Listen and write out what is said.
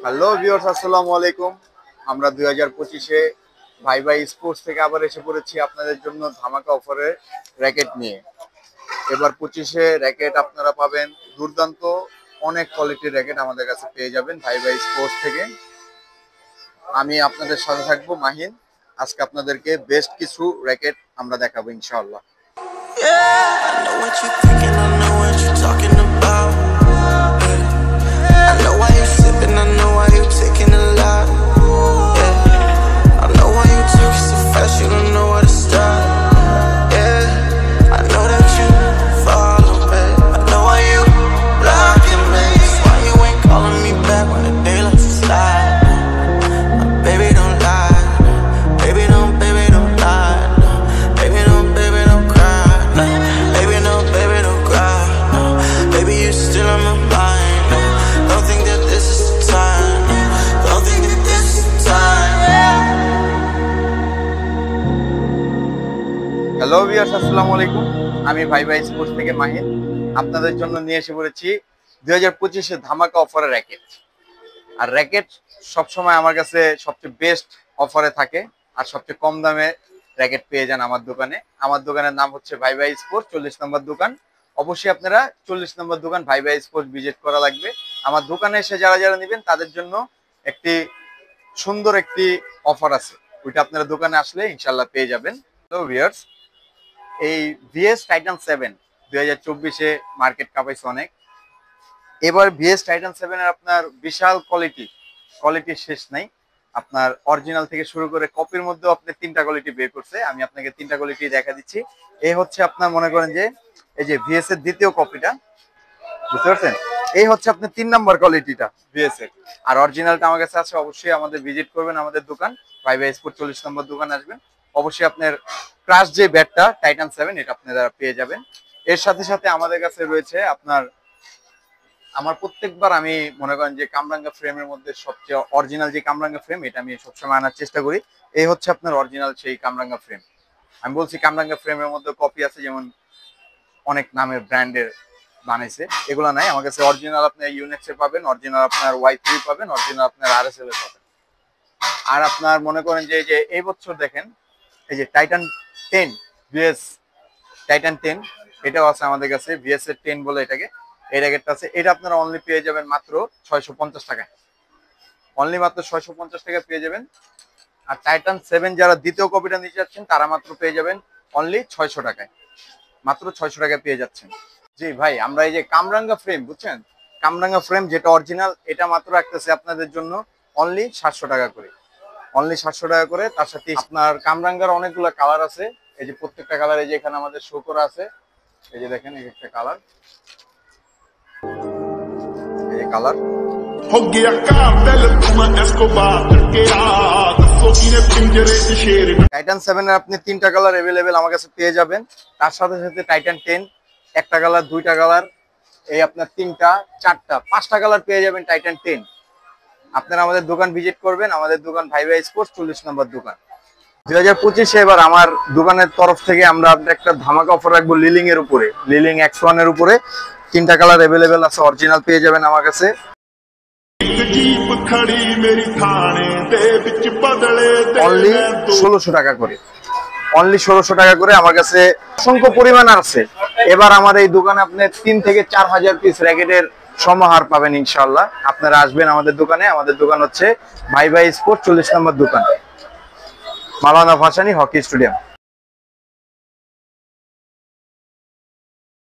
Hello viewers, আসসালামু আলাইকুম। আমরা 2025-এ ভাই ভাই স্পোর্টস থেকে আবার এসে পড়েছি আপনাদের জন্য ধামাকা অফারে র্যাকেট নিয়ে। এবার 25-এ র্যাকেট আপনারা পাবেন দুর্দান্ত অনেক কোয়ালিটির র্যাকেট আমাদের কাছে পেয়ে যাবেন ভাই ভাই স্পোর্টস থেকে। আমি আপনাদের সাথে থাকবো মাহিন। আজকে আপনাদেরকে বেস্ট কিছু র্যাকেট আমরা দেখাবো ইনশাআল্লাহ। হ্যালো ভিউয়ার্স, আসসালামু আলাইকুম। আমি ভাই ভাই স্পোর্টস থেকে মাহিন আপনাদের জন্য নিয়ে এসে পড়েছি 2025-এ ধামাকা অফারে র্যাকেট। আর র্যাকেট সবসময় আমার কাছে সবচেয়ে বেস্ট অফারে থাকে আর সবচেয়ে কম দামে র্যাকেট পেয়ে যান আমার দোকানে। আমার দোকানের নাম হচ্ছে ভাই ভাই স্পোর্টস, 40 নম্বর দোকান। অবশ্যই আপনারা 40 নম্বর দোকান ভাই ভাই স্পোর্টস ভিজিট করা লাগবে। আমার দোকানে এসে যারা যারা নেবেন তাদের জন্য একটি সুন্দর একটি অফার আছে, ওইটা আপনারা দোকানে আসলে ইনশাল্লাহ পেয়ে যাবেন। হ্যালো ভিউয়ার্স, এই ভিএস টাইটান 7 2024-এ মার্কেট কাঁপাইছে অনেক। এবার ভিএস টাইটান 7 এর আপনার বিশাল কোয়ালিটির শেষ নাই। আপনার অরিজিনাল থেকে শুরু করে কপির মধ্যেও আপনি 3টা কোয়ালিটি বের করছে। আমি আপনাকে 3টা কোয়ালিটি দেখা দিচ্ছি। এই হচ্ছে আপনার মনে করেন যে এই যে ভিএস এর দ্বিতীয় কপিটা, বুঝতে পারছেন? এই হচ্ছে আপনার 3 নাম্বার কোয়ালিটিটা ভিএস এর। আর অরিজিনালটা আমার কাছে আছে। অবশ্যই আমাদের ভিজিট করবেন, আমাদের দোকান ভাই ভাই স্পোর্ট 40 নম্বর দোকান আসবেন। অবশ্যই আপনার ক্রাশ যে ব্যাটটা টাইটান 7 এটা আপনারা পেয়ে যাবেন। এর সাথে সাথে আমাদের কাছে রয়েছে আপনার আমার প্রত্যেকবার আমি মনে করেন যে কামরাঙ্গা ফ্রেমের মধ্যে সবচেয়ে অরিজিনাল যে কামরাঙ্গা ফ্রেম এটা আমি সবসময় আনার চেষ্টা করি। এই হচ্ছে আপনার অরিজিনাল সেই কামরাঙ্গা ফ্রেম। আমি বলছি কামরাঙ্গা ফ্রেমের মধ্যে কপি আছে, যেমন অনেক নামের ব্র্যান্ডের বানাইছে, এগুলো নাই। আমার কাছে অরিজিনাল আপনার ইউনেক্স এর পাবেন, অরিজিনাল আপনার Y3 পাবেন, অরিজিনাল আপনার RSL এর পাবেন। আর আপনার মনে করেন যে এই বছর দেখেন এই যে টাইটান 10 ভিএস টাইটান 10 এটাও আছে আমাদের কাছে, ভিএস এর 10 বলে এটাকে। এই র্যাকেটটা আছে, এটা আপনারা অনলি পেয়ে যাবেন মাত্র 650 টাকায়। অনলি মাত্র 650 টাকা পেয়ে যাবেন। আর টাইটান 7 যারা দ্বিতীয় কপিটা নিতে যাচ্ছেন তারা মাত্র পেয়ে যাবেন অনলি 600 টাকায়। মাত্র 600 টাকায় পেয়ে যাচ্ছেন। জি ভাই, আমরা এই যে কামরাঙ্গা ফ্রেম, বুঝছেন, কামরাঙ্গা ফ্রেম যেটা অরিজিনাল এটা মাত্র রাখতেছে আপনাদের জন্য অনলি 700 টাকা করে। অনলি 700 টাকা করে। তার সাথে আপনার কামরাঙ্গার অনেকগুলো কালার আছে। এই যে প্রত্যেকটা কালার এই যে এখানে আমাদের শো করা আছে। এই যে দেখেন এই একটা কালার, এই যে কালার টাইটান 7 এর আপনি 3টা কালার अवेलेबल আমার কাছে পেয়ে যাবেন। তার সাথে সাথে টাইটান 10 একটা কালার, 2টা কালার, এই আপনার 3টা, 4টা, 5টা কালার পেয়ে যাবেন টাইটান 10। আপনারা আমাদের দোকান ভিজিট করবেন, আমাদের দোকান ভাই ভাই স্পোর্টস 40 নম্বর দোকান। 2025-এ এবার আমার দোকানের তরফ থেকে আমরা একটা ধামাকা অফার রাখবো লিলিং এর উপরে, লিলিং X1 এর উপরে। 3টা কালার अवेलेबल আছে, অরিজিনাল পেয়ে যাবেন আমার কাছে। অনলি 1600 টাকা করে, অনলি 1600 টাকা করে আমার কাছে অসংখ্য পরিমাণ আছে। এবার আমার এই দোকানে আপনি 3 থেকে 4000 পিস র্যাকেটের সমাহার পাবেন ইনশাআল্লাহ। আপনারা আসবেন আমাদের দোকানে। আমাদের দোকান হচ্ছে ভাই ভাই স্পোর্টস 40 নম্বর দোকান, মাওলানা ভাসানী হকি স্টেডিয়াম।